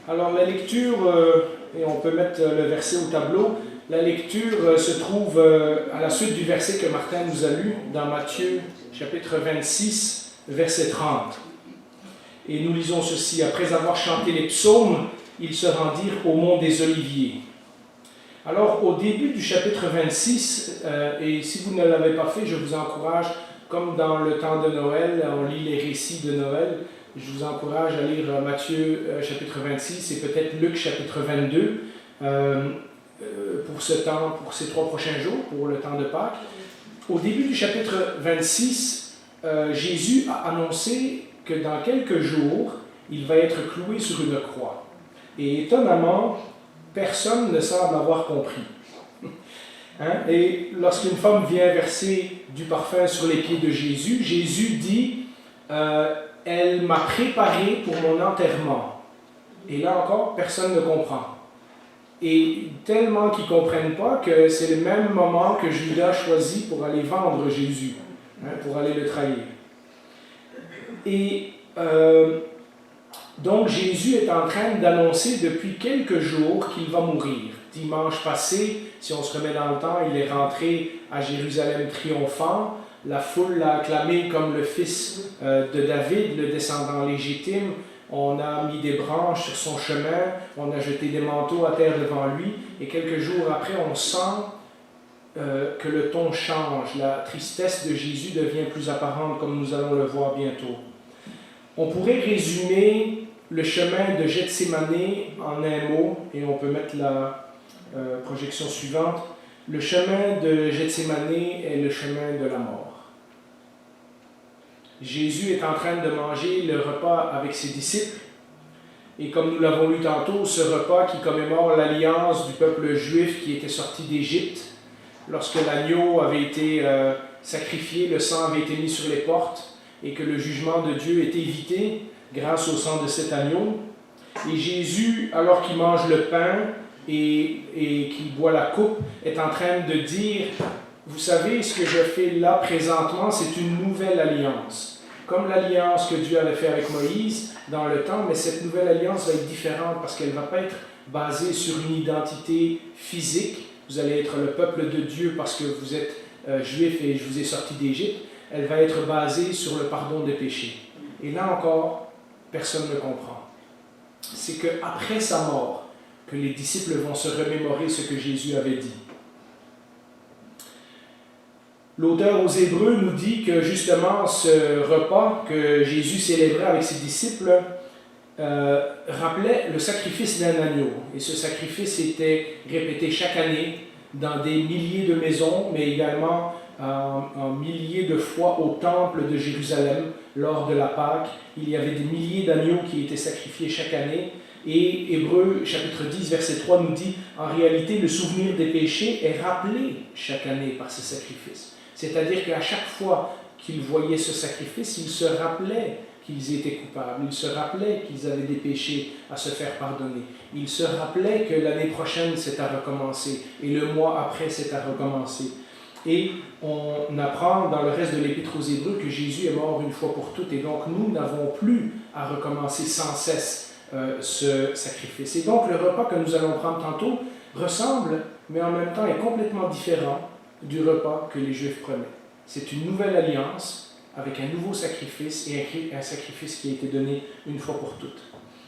Alors la lecture, et on peut mettre le verset au tableau, la lecture se trouve à la suite du verset que Martin nous a lu dans Matthieu chapitre 26, verset 30. Et nous lisons ceci: après avoir chanté les psaumes, ils se rendirent au mont des Oliviers. Alors au début du chapitre 26, et si vous ne l'avez pas fait, je vous encourage, comme dans le temps de Noël, on lit les récits de Noël, je vous encourage à lire Matthieu chapitre 26 et peut-être Luc chapitre 22 pour ce temps, pour ces 3 prochains jours, pour le temps de Pâques. Au début du chapitre 26, Jésus a annoncé que dans quelques jours, il va être cloué sur une croix. Et étonnamment, personne ne semble avoir compris. Et lorsqu'une femme vient verser du parfum sur les pieds de Jésus, Jésus dit elle m'a préparé pour mon enterrement. Et là encore, personne ne comprend. Et tellement qu'ils ne comprennent pas que c'est le même moment que Judas choisit pour aller vendre Jésus, pour aller le trahir. Et donc Jésus est en train d'annoncer depuis quelques jours qu'il va mourir. Dimanche passé, si on se remet dans le temps, il est rentré à Jérusalem triomphant. La foule l'a acclamé comme le fils de David, le descendant légitime. On a mis des branches sur son chemin, on a jeté des manteaux à terre devant lui. Et quelques jours après, on sent que le ton change. La tristesse de Jésus devient plus apparente, comme nous allons le voir bientôt. On pourrait résumer le chemin de Gethsémane en un mot, et on peut mettre la projection suivante. Le chemin de Gethsémane est le chemin de la mort. Jésus est en train de manger le repas avec ses disciples, et comme nous l'avons lu tantôt, ce repas qui commémore l'alliance du peuple juif qui était sorti d'Égypte, lorsque l'agneau avait été sacrifié, le sang avait été mis sur les portes, et que le jugement de Dieu est évité grâce au sang de cet agneau. Et Jésus, alors qu'il mange le pain et qu'il boit la coupe, est en train de dire: vous savez, ce que je fais là présentement, c'est une nouvelle alliance. Comme l'alliance que Dieu avait faite avec Moïse dans le temps, mais cette nouvelle alliance va être différente parce qu'elle ne va pas être basée sur une identité physique. Vous allez être le peuple de Dieu parce que vous êtes juif et je vous ai sorti d'Égypte. Elle va être basée sur le pardon des péchés. Et là encore, personne ne comprend. C'est qu'après sa mort, que les disciples vont se remémorer ce que Jésus avait dit. L'auteur aux Hébreux nous dit que justement ce repas que Jésus célébrait avec ses disciples rappelait le sacrifice d'un agneau. Et ce sacrifice était répété chaque année dans des milliers de maisons, mais également en milliers de fois au temple de Jérusalem lors de la Pâque. Il y avait des milliers d'agneaux qui étaient sacrifiés chaque année. Et Hébreux chapitre 10, verset 3 nous dit: en réalité, le souvenir des péchés est rappelé chaque année par ce sacrifice. C'est-à-dire qu'à chaque fois qu'ils voyaient ce sacrifice, ils se rappelaient qu'ils étaient coupables, ils se rappelaient qu'ils avaient des péchés à se faire pardonner, ils se rappelaient que l'année prochaine c'est à recommencer, et le mois après c'est à recommencer. Et on apprend dans le reste de l'Épître aux Hébreux que Jésus est mort une fois pour toutes, et donc nous n'avons plus à recommencer sans cesse ce sacrifice. Et donc le repas que nous allons prendre tantôt ressemble, mais en même temps est complètement différent du repas que les Juifs prenaient. C'est une nouvelle alliance avec un nouveau sacrifice et un sacrifice qui a été donné une fois pour toutes.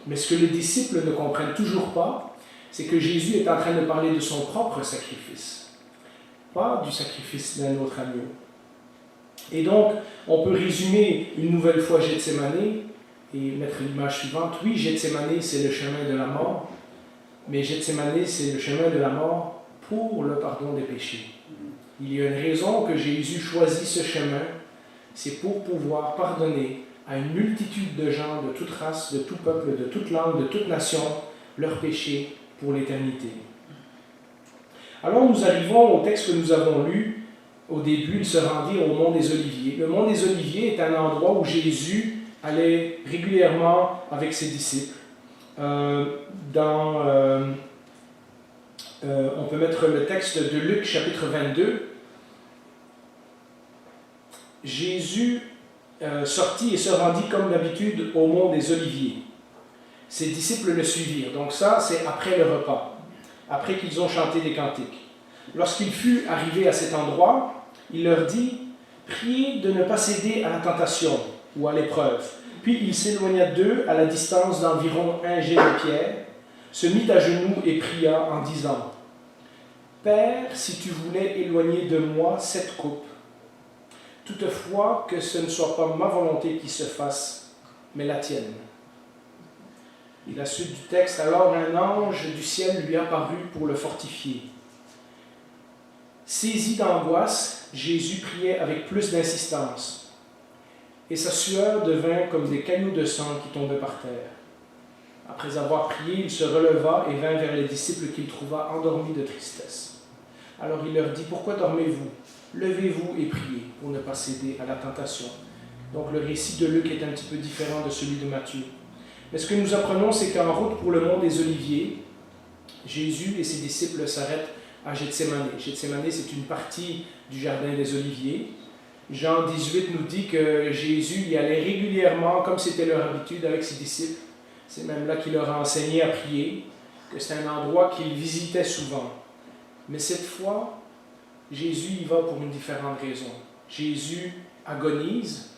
Mais ce que les disciples ne comprennent toujours pas, c'est que Jésus est en train de parler de son propre sacrifice, pas du sacrifice d'un autre agneau. Et donc, on peut résumer une nouvelle fois Gethsémane et mettre l'image suivante. Oui, Gethsémane, c'est le chemin de la mort, mais Gethsémane, c'est le chemin de la mort pour le pardon des péchés. Il y a une raison que Jésus choisit ce chemin, c'est pour pouvoir pardonner à une multitude de gens de toute race, de tout peuple, de toute langue, de toute nation, leurs péchés pour l'éternité. Alors nous arrivons au texte que nous avons lu. Au début, il se rendit au mont des Oliviers. Le mont des Oliviers est un endroit où Jésus allait régulièrement avec ses disciples. On peut mettre le texte de Luc chapitre 22. Jésus sortit et se rendit comme d'habitude au mont des Oliviers. Ses disciples le suivirent. Donc ça, c'est après le repas, après qu'ils ont chanté des cantiques. Lorsqu'il fut arrivé à cet endroit, il leur dit « Priez de ne pas céder à la tentation ou à l'épreuve. » Puis il s'éloigna d'eux à la distance d'environ un jet de pierre, se mit à genoux et pria en disant « Père, si tu voulais éloigner de moi cette coupe, toutefois que ce ne soit pas ma volonté qui se fasse, mais la tienne. » Et la suite du texte, alors un ange du ciel lui apparut pour le fortifier. Saisi d'angoisse, Jésus priait avec plus d'insistance, et sa sueur devint comme des cailloux de sang qui tombaient par terre. Après avoir prié, il se releva et vint vers les disciples qu'il trouva endormis de tristesse. Alors il leur dit, « Pourquoi dormez-vous? Levez-vous et priez pour ne pas céder à la tentation. » Donc le récit de Luc est un petit peu différent de celui de Matthieu. Mais ce que nous apprenons, c'est qu'en route pour le mont des Oliviers, Jésus et ses disciples s'arrêtent à Gethsémané. Gethsémané, c'est une partie du jardin des Oliviers. Jean 18 nous dit que Jésus y allait régulièrement, comme c'était leur habitude avec ses disciples. C'est même là qu'il leur a enseigné à prier, que c'est un endroit qu'il visitait souvent. Mais cette fois, Jésus y va pour une différente raison. Jésus agonise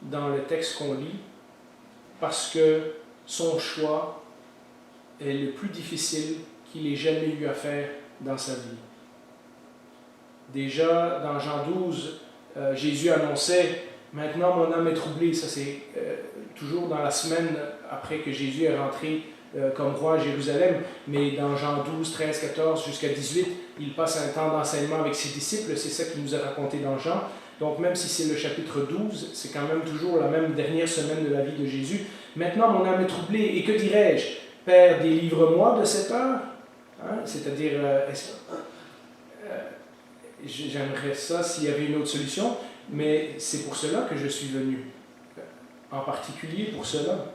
dans le texte qu'on lit parce que son choix est le plus difficile qu'il ait jamais eu à faire dans sa vie. Déjà, dans Jean 12, Jésus annonçait « Maintenant, mon âme est troublée ». Ça, c'est toujours dans la semaine après que Jésus est rentré comme roi à Jérusalem. Mais dans Jean 12, 13, 14 jusqu'à 18, il passe un temps d'enseignement avec ses disciples. C'est ça qu'il nous a raconté dans Jean. Donc, même si c'est le chapitre 12, c'est quand même toujours la même dernière semaine de la vie de Jésus. « Maintenant, mon âme est troublée. Et que dirais-je? Père, délivre-moi de cette heure. » C'est-à-dire, j'aimerais ça s'il y avait une autre solution, mais c'est pour cela que je suis venu, en particulier pour cela.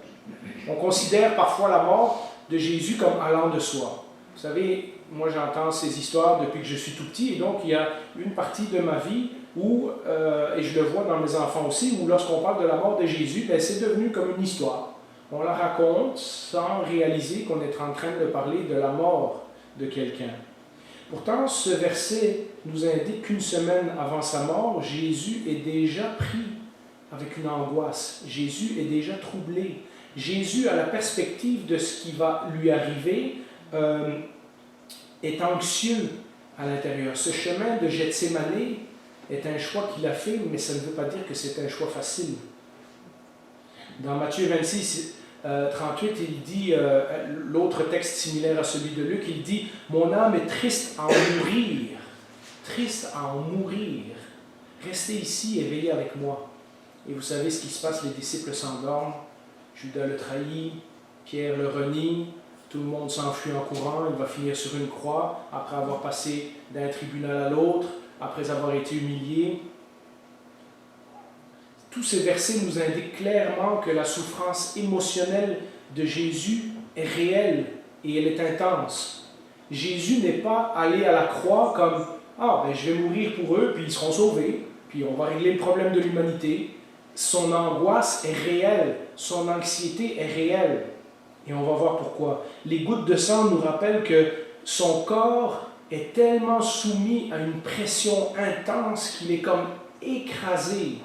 On considère parfois la mort de Jésus comme allant de soi. Vous savez, moi j'entends ces histoires depuis que je suis tout petit, et donc il y a une partie de ma vie où, et je le vois dans mes enfants aussi, où lorsqu'on parle de la mort de Jésus, ben, c'est devenu comme une histoire. On la raconte sans réaliser qu'on est en train de parler de la mort de quelqu'un. Pourtant, ce verset nous indique qu'une semaine avant sa mort, Jésus est déjà pris avec une angoisse. Jésus est déjà troublé. Jésus, à la perspective de ce qui va lui arriver, est anxieux à l'intérieur. Ce chemin de Gethsémané est un choix qu'il a fait, mais ça ne veut pas dire que c'est un choix facile. Dans Matthieu 26, 38, il dit, l'autre texte similaire à celui de Luc, il dit « Mon âme est triste à en mourir, triste à en mourir. Restez ici et veillez avec moi. » Et vous savez ce qui se passe, les disciples s'endorment, Judas le trahit, Pierre le renie, tout le monde s'enfuit en courant, il va finir sur une croix, après avoir passé d'un tribunal à l'autre, après avoir été humilié. Tous ces versets nous indiquent clairement que la souffrance émotionnelle de Jésus est réelle et elle est intense. Jésus n'est pas allé à la croix comme « Ah, ben je vais mourir pour eux, puis ils seront sauvés, puis on va régler le problème de l'humanité. » Son angoisse est réelle, son anxiété est réelle. Et on va voir pourquoi. Les gouttes de sang nous rappellent que son corps est tellement soumis à une pression intense qu'il est comme écrasé.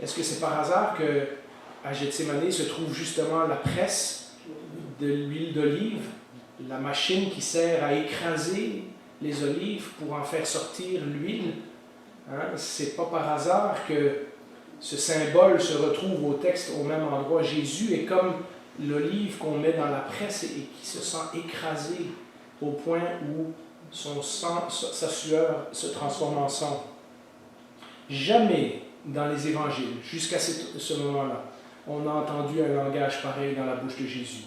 Est-ce que c'est par hasard qu'à Gethsémané se trouve justement la presse de l'huile d'olive, la machine qui sert à écraser les olives pour en faire sortir l'huile? C'est pas par hasard que ce symbole se retrouve au texte au même endroit. Jésus est comme l'olive qu'on met dans la presse et qui se sent écrasée au point où son sang, sa sueur se transforme en sang. Jamais dans les évangiles, jusqu'à ce moment-là, on a entendu un langage pareil dans la bouche de Jésus.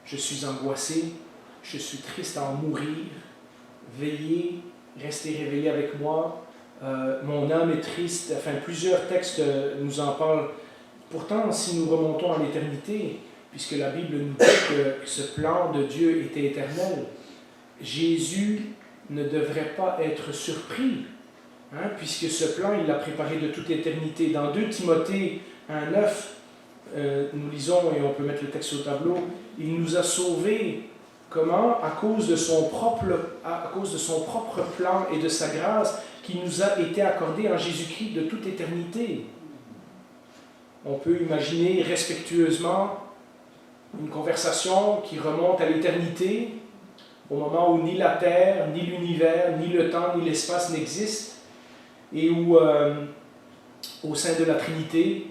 Je suis angoissé, je suis triste à en mourir, veillez, restez réveillés avec moi, mon âme est triste. Enfin, plusieurs textes nous en parlent. Pourtant, si nous remontons à l'éternité, puisque la Bible nous dit que ce plan de Dieu était éternel, Jésus ne devrait pas être surpris, puisque ce plan, il l'a préparé de toute éternité. Dans 2 Timothée 1,9, nous lisons, et on peut mettre le texte au tableau, il nous a sauvés. Comment? À cause de son propre plan et de sa grâce qui nous a été accordée en Jésus-Christ de toute éternité. On peut imaginer respectueusement une conversation qui remonte à l'éternité, au moment où ni la terre, ni l'univers, ni le temps, ni l'espace n'existent, et où, au sein de la Trinité,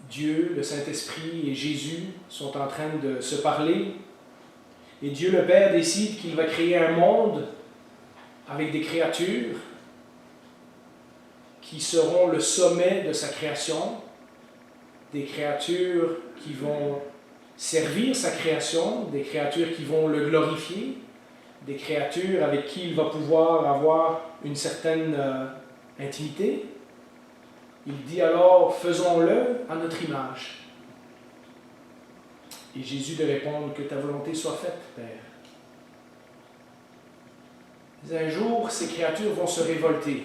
Dieu, le Saint-Esprit et Jésus sont en train de se parler. Et Dieu le Père décide qu'il va créer un monde avec des créatures qui seront le sommet de sa création, des créatures qui vont servir sa création, des créatures qui vont le glorifier, des créatures avec qui il va pouvoir avoir une certaine intimité. Il dit alors, faisons-le à notre image. Et Jésus de répondre, que ta volonté soit faite, Père. Un jour, ces créatures vont se révolter.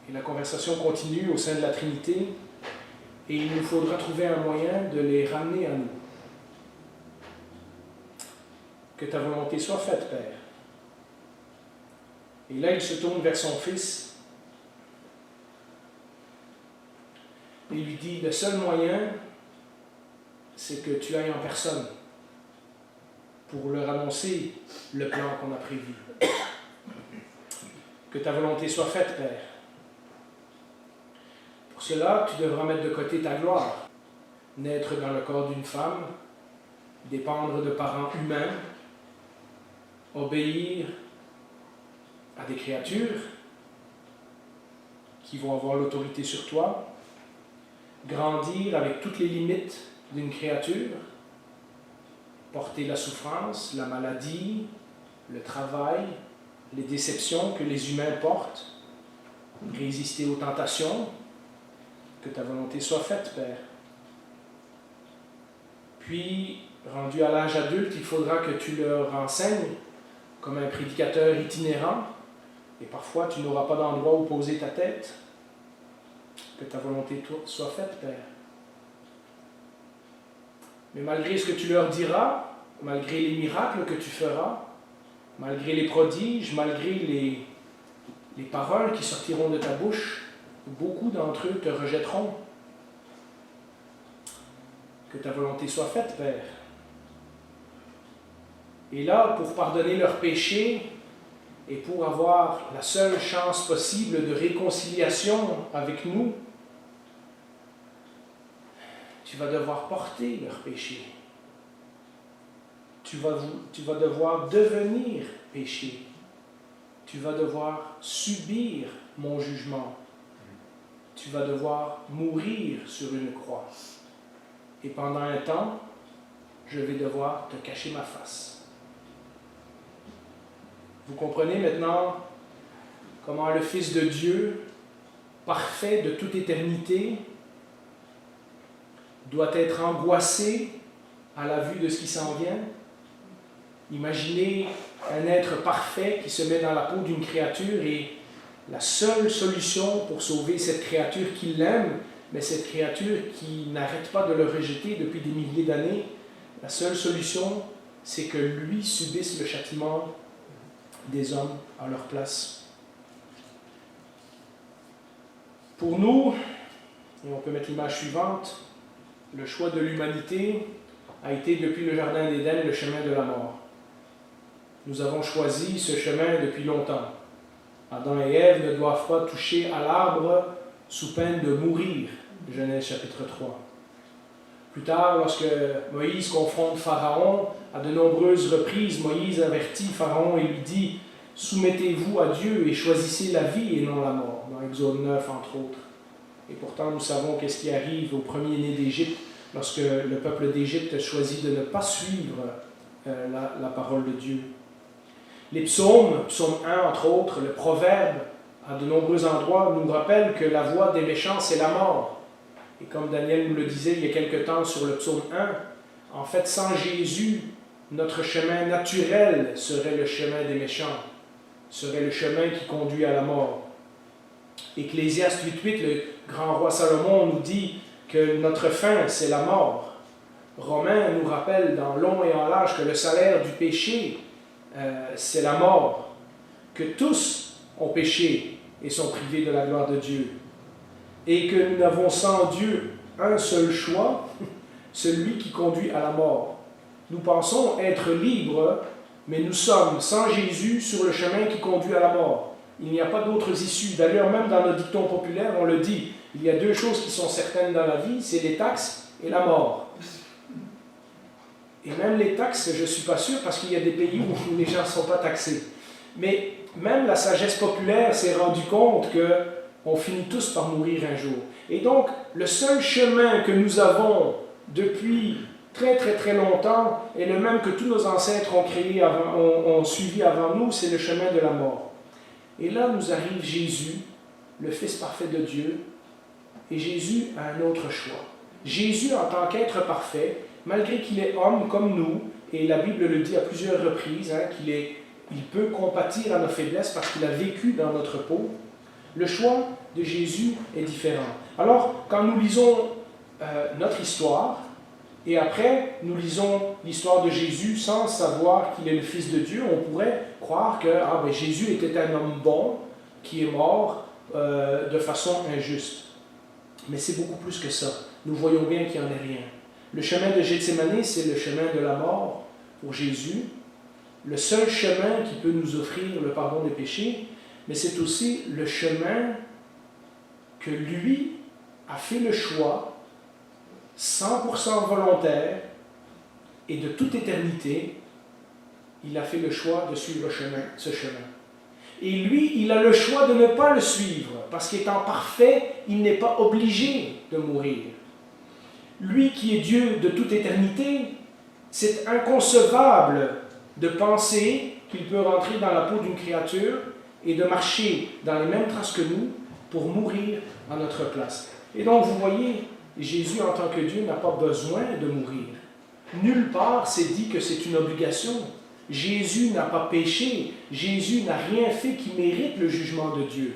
Et la conversation continue au sein de la Trinité. Et il nous faudra trouver un moyen de les ramener à nous. Que ta volonté soit faite, Père. Et là, il se tourne vers son fils et lui dit, le seul moyen, c'est que tu ailles en personne pour leur annoncer le plan qu'on a prévu. Que ta volonté soit faite, Père. Pour cela, tu devras mettre de côté ta gloire, naître dans le corps d'une femme, dépendre de parents humains, obéir à des créatures qui vont avoir l'autorité sur toi, grandir avec toutes les limites d'une créature, porter la souffrance, la maladie, le travail, les déceptions que les humains portent, résister aux tentations, que ta volonté soit faite, Père. Puis, rendu à l'âge adulte, il faudra que tu leur enseignes comme un prédicateur itinérant, et parfois tu n'auras pas d'endroit où poser ta tête. Que ta volonté soit faite, Père. Mais malgré ce que tu leur diras, malgré les miracles que tu feras, malgré les prodiges, malgré les paroles qui sortiront de ta bouche, beaucoup d'entre eux te rejetteront. Que ta volonté soit faite, Père. Et là, pour pardonner leurs péchés et pour avoir la seule chance possible de réconciliation avec nous, tu vas devoir porter leurs péchés. Tu vas devoir devenir péché. Tu vas devoir subir mon jugement. Tu vas devoir mourir sur une croix. Et pendant un temps, je vais devoir te cacher ma face. Vous comprenez maintenant comment le Fils de Dieu, parfait de toute éternité, doit être angoissé à la vue de ce qui s'en vient? Imaginez un être parfait qui se met dans la peau d'une créature et la seule solution pour sauver cette créature qui l'aime, mais cette créature qui n'arrête pas de le rejeter depuis des milliers d'années, la seule solution, c'est que lui subisse le châtiment des hommes à leur place. Pour nous, et on peut mettre l'image suivante, le choix de l'humanité a été depuis le Jardin d'Éden le chemin de la mort. Nous avons choisi ce chemin depuis longtemps. Adam et Ève ne doivent pas toucher à l'arbre sous peine de mourir. Genèse chapitre 3. Plus tard, lorsque Moïse confronte Pharaon, à de nombreuses reprises, Moïse avertit Pharaon et lui dit « Soumettez-vous à Dieu et choisissez la vie et non la mort », dans Exode 9 entre autres. Et pourtant, nous savons qu'est-ce qui arrive au premier-né d'Égypte lorsque le peuple d'Égypte choisit de ne pas suivre la parole de Dieu. Les psaumes, psaume 1 entre autres, le proverbe, à de nombreux endroits, nous rappellent que la voie des méchants, c'est la mort. Et comme Daniel nous le disait il y a quelque temps sur le psaume 1, en fait, sans Jésus, notre chemin naturel serait le chemin des méchants, serait le chemin qui conduit à la mort. Ecclésiaste 8.8, le grand roi Salomon nous dit que notre fin, c'est la mort. Romains nous rappelle dans long et en large que le salaire du péché, c'est la mort. Que tous ont péché et sont privés de la gloire de Dieu. Et que nous n'avons sans Dieu un seul choix, celui qui conduit à la mort. Nous pensons être libres, mais nous sommes sans Jésus sur le chemin qui conduit à la mort. Il n'y a pas d'autres issues. D'ailleurs, même dans nos dictons populaires, on le dit, il y a deux choses qui sont certaines dans la vie, c'est les taxes et la mort. Et même les taxes, je ne suis pas sûr, parce qu'il y a des pays où les gens ne sont pas taxés. Mais même la sagesse populaire s'est rendue compte qu'on finit tous par mourir un jour. Et donc, le seul chemin que nous avons depuis très très très longtemps est le même que tous nos ancêtres ont suivi avant nous, c'est le chemin de la mort. Et là nous arrive Jésus, le Fils parfait de Dieu, et Jésus a un autre choix. Jésus, en tant qu'être parfait, malgré qu'il est homme comme nous, et la Bible le dit à plusieurs reprises, il peut compatir à nos faiblesses parce qu'il a vécu dans notre peau, le choix de Jésus est différent. Alors, quand nous lisons notre histoire, et après, nous lisons l'histoire de Jésus sans savoir qu'il est le Fils de Dieu, on pourrait croire que Jésus était un homme bon qui est mort de façon injuste. Mais c'est beaucoup plus que ça. Nous voyons bien qu'il n'y en a rien. Le chemin de Gethsémani, c'est le chemin de la mort pour Jésus, le seul chemin qui peut nous offrir le pardon des péchés, mais c'est aussi le chemin que lui a fait le choix 100% volontaire, et de toute éternité, il a fait le choix de suivre ce chemin. Et lui, il a le choix de ne pas le suivre, parce qu'étant parfait, il n'est pas obligé de mourir. Lui qui est Dieu de toute éternité, c'est inconcevable de penser qu'il peut rentrer dans la peau d'une créature et de marcher dans les mêmes traces que nous pour mourir à notre place. Et donc, vous voyez, Jésus, en tant que Dieu, n'a pas besoin de mourir. Nulle part c'est dit que c'est une obligation. Jésus n'a pas péché. Jésus n'a rien fait qui mérite le jugement de Dieu.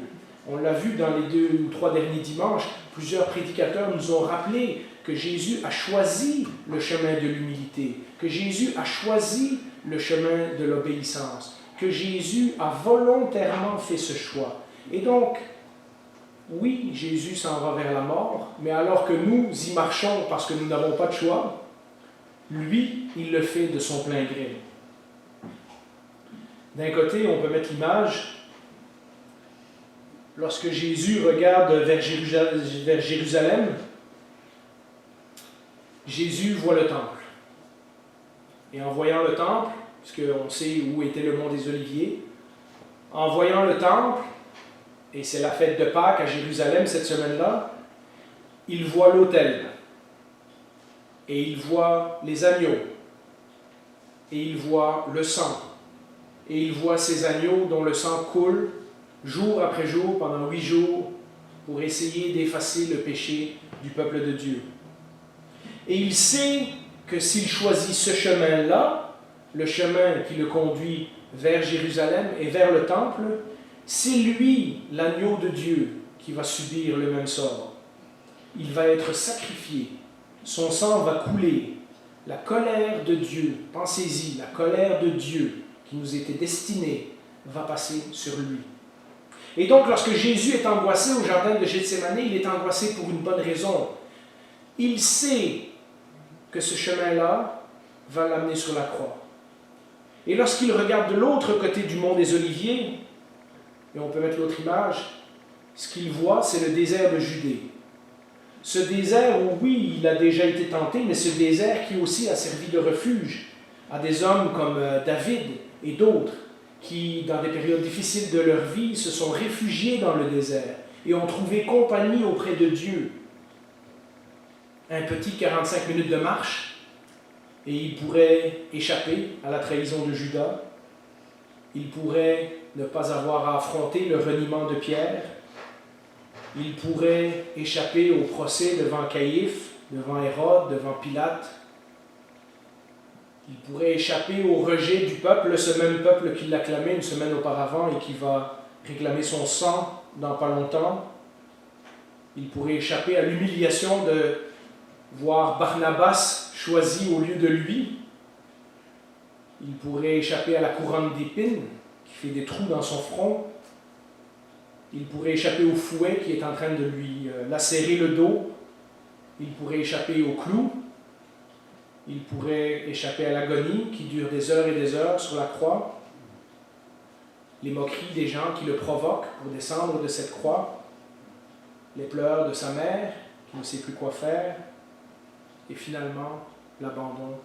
On l'a vu dans les 2 ou 3 derniers dimanches, plusieurs prédicateurs nous ont rappelé que Jésus a choisi le chemin de l'humilité, que Jésus a choisi le chemin de l'obéissance, que Jésus a volontairement fait ce choix. Et donc, oui, Jésus s'en va vers la mort, mais alors que nous y marchons parce que nous n'avons pas de choix, lui, il le fait de son plein gré. D'un côté, on peut mettre l'image, lorsque Jésus regarde vers Jérusalem, Jésus voit le temple. Et en voyant le temple, puisqu'on sait où était le mont des Oliviers, en voyant le temple, et c'est la fête de Pâques à Jérusalem cette semaine-là, il voit l'autel, et il voit les agneaux, et il voit le sang, et il voit ces agneaux dont le sang coule jour après jour, pendant 8 jours, pour essayer d'effacer le péché du peuple de Dieu. Et il sait que s'il choisit ce chemin-là, le chemin qui le conduit vers Jérusalem et vers le temple, c'est lui, l'agneau de Dieu, qui va subir le même sort. Il va être sacrifié, son sang va couler, la colère de Dieu, pensez-y, la colère de Dieu qui nous était destinée va passer sur lui. Et donc, lorsque Jésus est angoissé au jardin de Gethsémani, il est angoissé pour une bonne raison. Il sait que ce chemin-là va l'amener sur la croix. Et lorsqu'il regarde de l'autre côté du mont des Oliviers, et on peut mettre l'autre image, ce qu'il voit, c'est le désert de Judée. Ce désert où, oui, il a déjà été tenté, mais ce désert qui aussi a servi de refuge à des hommes comme David et d'autres, qui, dans des périodes difficiles de leur vie, se sont réfugiés dans le désert et ont trouvé compagnie auprès de Dieu. Un petit 45 minutes de marche, et il pourrait échapper à la trahison de Judas. Il pourrait ne pas avoir à affronter le reniement de Pierre. Il pourrait échapper au procès devant Caïphe, devant Hérode, devant Pilate. Il pourrait échapper au rejet du peuple, ce même peuple qui l'acclamait une semaine auparavant et qui va réclamer son sang dans pas longtemps. Il pourrait échapper à l'humiliation de voir Barnabas choisi au lieu de lui. Il pourrait échapper à la couronne d'épines qui fait des trous dans son front. Il pourrait échapper au fouet qui est en train de lui lacérer le dos. Il pourrait échapper au clou. Il pourrait échapper à l'agonie qui dure des heures et des heures sur la croix. Les moqueries des gens qui le provoquent pour descendre de cette croix. Les pleurs de sa mère qui ne sait plus quoi faire. Et finalement, l'abandon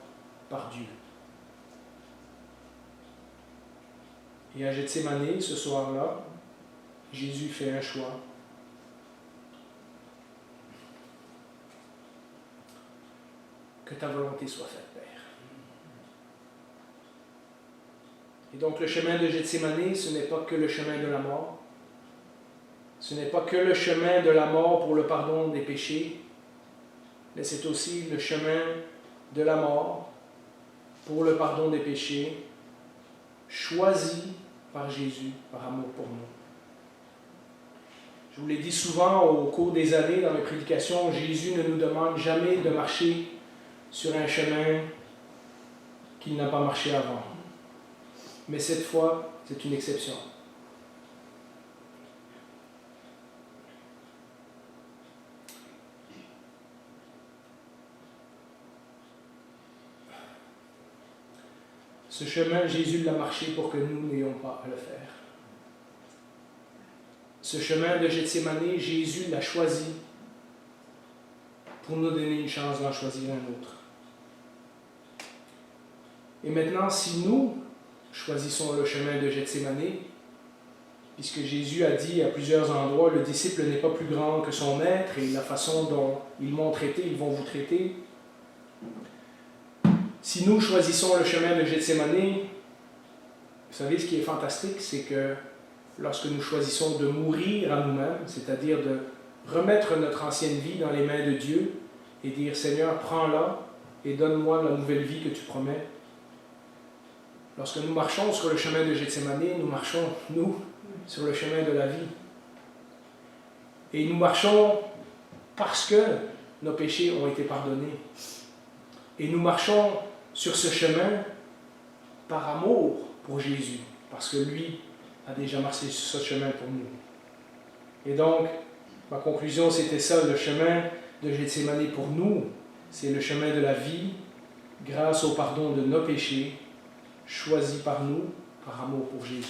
par Dieu. Et à Gethsémani, ce soir-là, Jésus fait un choix. Que ta volonté soit faite, Père. Et donc le chemin de Gethsémani, ce n'est pas que le chemin de la mort. Ce n'est pas que le chemin de la mort pour le pardon des péchés, mais c'est aussi le chemin de la mort pour le pardon des péchés, choisi par Jésus, par amour pour nous. Je vous l'ai dit souvent au cours des années dans mes prédications, Jésus ne nous demande jamais de marcher sur un chemin qu'il n'a pas marché avant. Mais cette fois, c'est une exception. Ce chemin, Jésus l'a marché pour que nous n'ayons pas à le faire. Ce chemin de Gethsémani, Jésus l'a choisi pour nous donner une chance d'en choisir un autre. Et maintenant, si nous choisissons le chemin de Gethsémani, puisque Jésus a dit à plusieurs endroits, le disciple n'est pas plus grand que son maître, et la façon dont ils m'ont traité, ils vont vous traiter. Si nous choisissons le chemin de Gethsémani, vous savez ce qui est fantastique, c'est que lorsque nous choisissons de mourir à nous-mêmes, c'est-à-dire de remettre notre ancienne vie dans les mains de Dieu et dire « Seigneur, prends-la et donne-moi la nouvelle vie que tu promets », lorsque nous marchons sur le chemin de Gethsémani, nous marchons, nous, sur le chemin de la vie. Et nous marchons parce que nos péchés ont été pardonnés. Et nous marchons sur ce chemin par amour pour Jésus, parce que lui a déjà marché sur ce chemin pour nous. Et donc, ma conclusion, c'était ça, le chemin de Gethsémani pour nous, c'est le chemin de la vie, grâce au pardon de nos péchés, choisi par nous, par amour pour Jésus.